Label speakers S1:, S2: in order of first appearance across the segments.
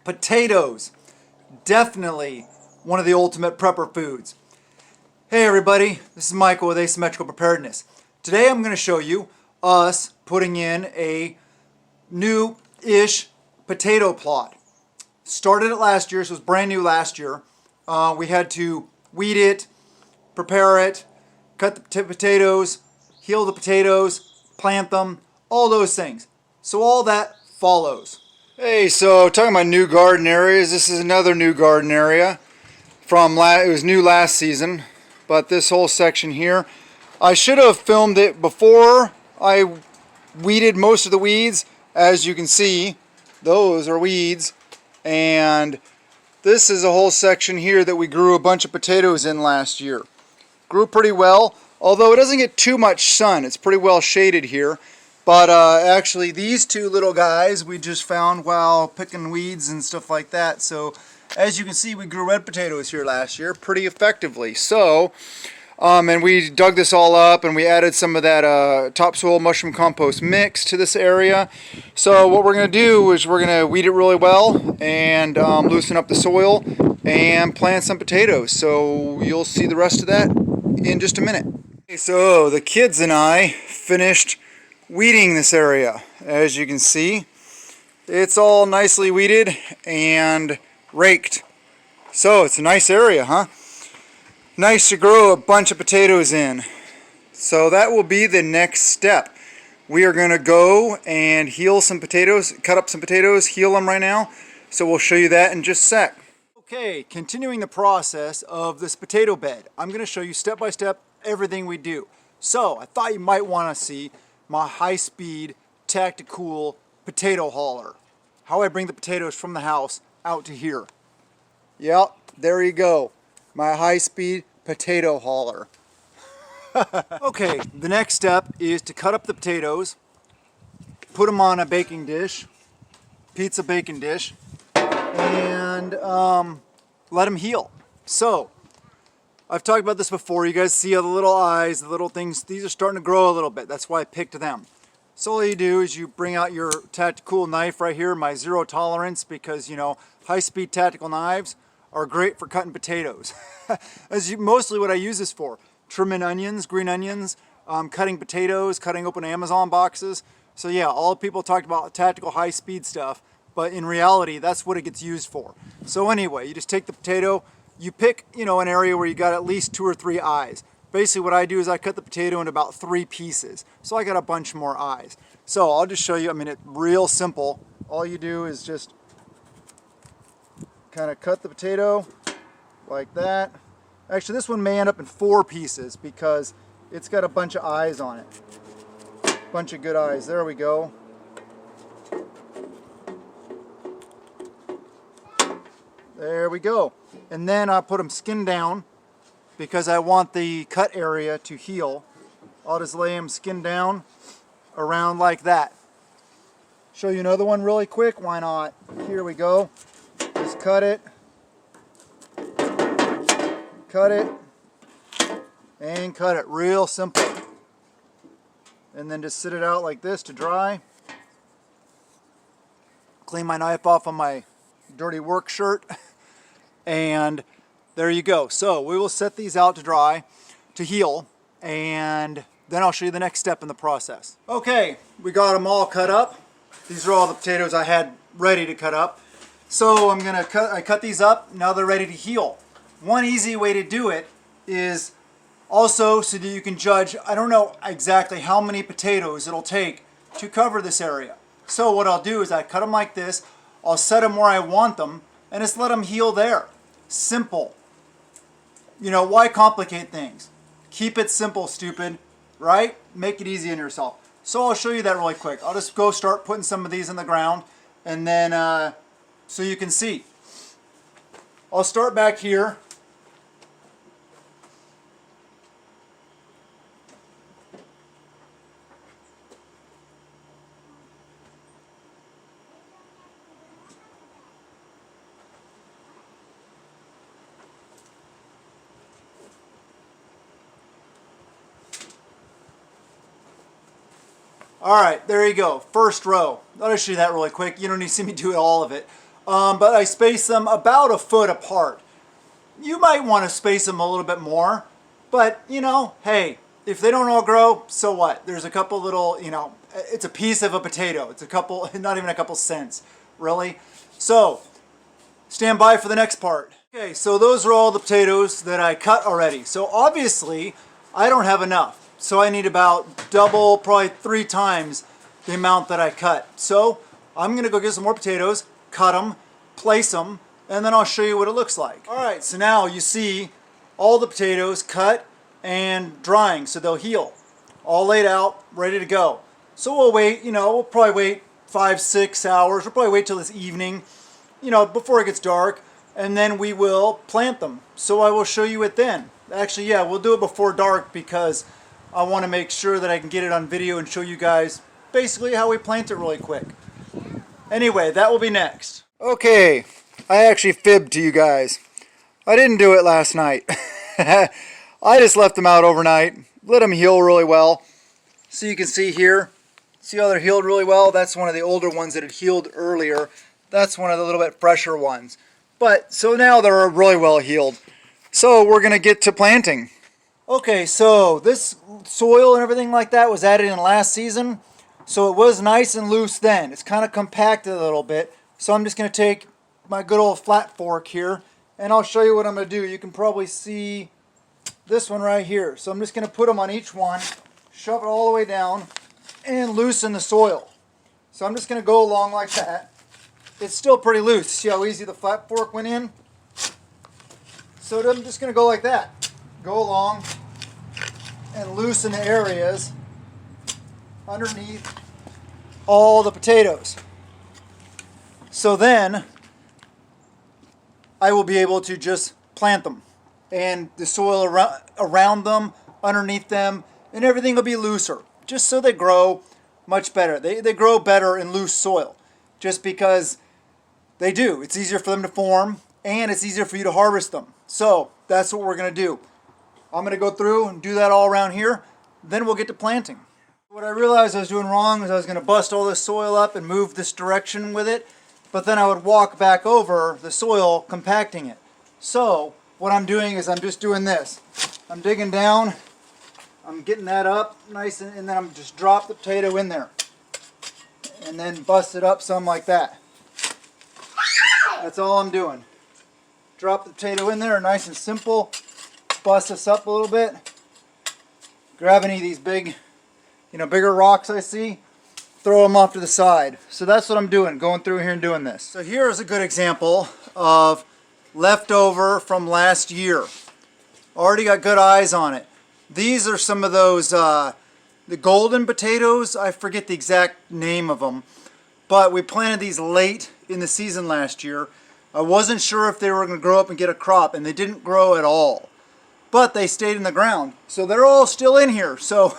S1: Potatoes, definitely one of the ultimate prepper foods. Hey everybody, this is Michael with Asymmetrical Preparedness. Today I'm going to show you us putting in a new-ish potato plot. Started it last year, so it was brand new last year. We had to weed it, prepare it, cut the potatoes, heal the potatoes, plant them, all those things. So all that follows. Hey, so talking about new garden areas, this is another new garden area. It was new last season, but this whole section here, I should have filmed it before I weeded most of the weeds. As you can see, those are weeds, and this is a whole section here that we grew a bunch of potatoes in last year. Grew pretty well, although it doesn't get too much sun. It's pretty well shaded here. But actually these two little guys we just found while picking weeds and stuff like that. So as you can see, we grew red potatoes here last year pretty effectively. So, and we dug this all up and we added some of that topsoil mushroom compost mix to this area. So what we're going to do is we're going to weed it really well and loosen up the soil and plant some potatoes. So you'll see the rest of that in just a minute. Okay, so the kids and I finished weeding this area. As you can see, it's all nicely weeded and raked. So it's a nice area, huh? Nice to grow a bunch of potatoes in. So that will be the next step. We are going to go and heal some potatoes, cut up some potatoes, heal them right now. So we'll show you that in just a sec. Okay, continuing the process of this potato bed, I'm going to show you step by step everything we do. So I thought you might want to see my high-speed tactical potato hauler. How I bring the potatoes from the house out to here. Yep, there you go. My high-speed potato hauler. Okay, the next step is to cut up the potatoes, put them on a baking dish, pizza baking dish, and let them heal. So, I've talked about this before. You guys see all the little eyes, the little things. These are starting to grow a little bit. That's why I picked them. So all you do is you bring out your tactical knife right here, my zero tolerance, because you know high-speed tactical knives are great for cutting potatoes. Mostly what I use this for: trimming onions, green onions, cutting potatoes, cutting open Amazon boxes. So yeah, all people talked about tactical high-speed stuff, but in reality, that's what it gets used for. So anyway, you just take the potato. You pick, you know, an area where you got at least 2 or 3 eyes. Basically what I do is I cut the potato into about 3 pieces. So I got a bunch more eyes. So I'll just show you, I mean, it's real simple. All you do is just kind of cut the potato like that. Actually, this one may end up in 4 pieces because it's got a bunch of eyes on it. Bunch of good eyes. There we go. There we go. And then I put them skin down because I want the cut area to heal. I'll just lay them skin down around like that. Show you another one really quick. Why not? Here we go. Just cut it, and cut it. Real simple. And then just sit it out like this to dry. Clean my knife off on my dirty work shirt. And there you go. So we will set these out to dry, to heal, and then I'll show you the next step in the process. Okay, we got them all cut up. These are all the potatoes I had ready to cut up. So I cut these up, now they're ready to heal. One easy way to do it is also so that you can judge, I don't know exactly how many potatoes it'll take to cover this area. So what I'll do is I cut them like this, I'll set them where I want them, and just let them heal there. Simple. You know, why complicate things? Keep it simple, stupid, right? Make it easy on yourself. So I'll show you that really quick. I'll just go start putting some of these in the ground, and then so you can see. I'll start back here. Alright, there you go. First row. I'll just show you that really quick. You don't need to see me do all of it. but I space them about a foot apart. You might want to space them a little bit more, but you know, hey, if they don't all grow, so what? There's a couple little, you know, it's a piece of a potato. It's a couple, not even a couple cents, really. So, stand by for the next part. Okay, so those are all the potatoes that I cut already. So obviously, I don't have enough. So I need about double, probably 3 times the amount that I cut. So I'm gonna go get some more potatoes, cut them, place them, and then I'll show you what it looks like. All right, so now you see all the potatoes cut and drying, so they'll heal. All laid out, ready to go. So we'll wait, you know, we'll probably wait 5-6 hours. We'll probably wait till this evening, you know, before it gets dark, and then we will plant them. So I will show you it then. Actually, yeah, we'll do it before dark because I want to make sure that I can get it on video and show you guys basically how we plant it really quick. Anyway, that will be next. Okay, I actually fibbed to you guys. I didn't do it last night. I just left them out overnight, let them heal really well. So you can see here, see how they're healed really well? That's one of the older ones that had healed earlier. That's one of the little bit fresher ones. But, so now they're really well healed. So we're going to get to planting. Okay, so this soil and everything like that was added in last season. So it was nice and loose then. It's kind of compacted a little bit. So I'm just going to take my good old flat fork here and I'll show you what I'm going to do. You can probably see this one right here. So I'm just going to put them on each one, shove it all the way down, and loosen the soil. So I'm just going to go along like that. It's still pretty loose. See how easy the flat fork went in? So I'm just going to go like that. Go along and loosen the areas underneath all the potatoes. So then I will be able to just plant them. And the soil around them, underneath them, and everything will be looser. Just so they grow much better. They grow better in loose soil. Just because they do. It's easier for them to form, and it's easier for you to harvest them. So that's what we're going to do. I'm going to go through and do that all around here. Then we'll get to planting. What I realized I was doing wrong is I was going to bust all this soil up and move this direction with it. But then I would walk back over the soil, compacting it. So what I'm doing is I'm just doing this. I'm digging down. I'm getting that up nice, and then I'm just drop the potato in there. And then bust it up some like that. That's all I'm doing. Drop the potato in there, nice and simple. Bust this up a little bit. Grab any of these big, bigger rocks I see. Throw them off to the side. So that's what I'm doing, going through here and doing this. So here is a good example of leftover from last year. Already got good eyes on it. These are some of those, the golden potatoes. I forget the exact name of them. But we planted these late in the season last year. I wasn't sure if they were going to grow up and get a crop, and they didn't grow at all. But they stayed in the ground. So they're all still in here. So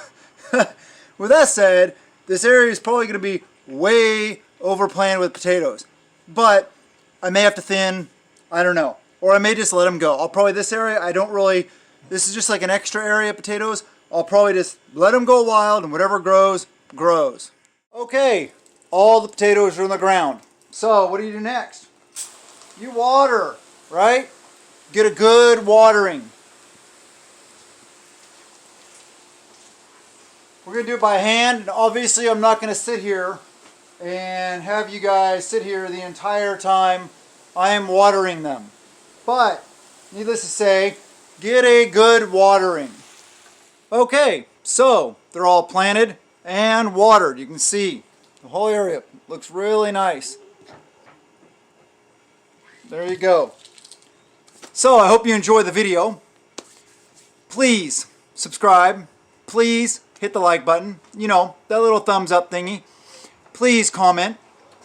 S1: with that said, this area is probably going to be way overplanted with potatoes. But I may have to thin, I don't know. Or I may just let them go. I'll probably, this area, this is just like an extra area of potatoes. I'll probably just let them go wild, and whatever grows, grows. Okay, all the potatoes are in the ground. So what do you do next? You water, right? Get a good watering. We're going to do it by hand, and obviously I'm not going to sit here and have you guys sit here the entire time I am watering them. But, needless to say, get a good watering. Okay, so they're all planted and watered. You can see the whole area looks really nice. There you go. So I hope you enjoyed the video. Please subscribe. Please hit the like button. That little thumbs up thingy. Please comment.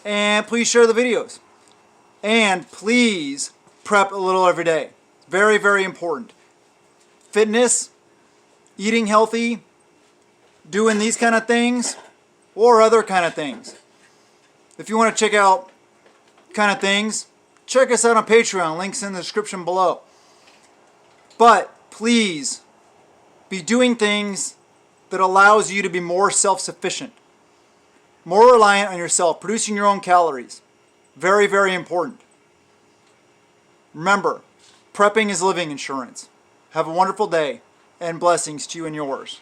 S1: And please share the videos. And please prep a little every day. Very, very important. Fitness, eating healthy, doing these kind of things, or other kind of things. If you want to check out kind of things, check us out on Patreon. Links in the description below. But please be doing things that allows you to be more self-sufficient, more reliant on yourself, producing your own calories. Very, very important. Remember, prepping is living insurance. Have a wonderful day, and blessings to you and yours.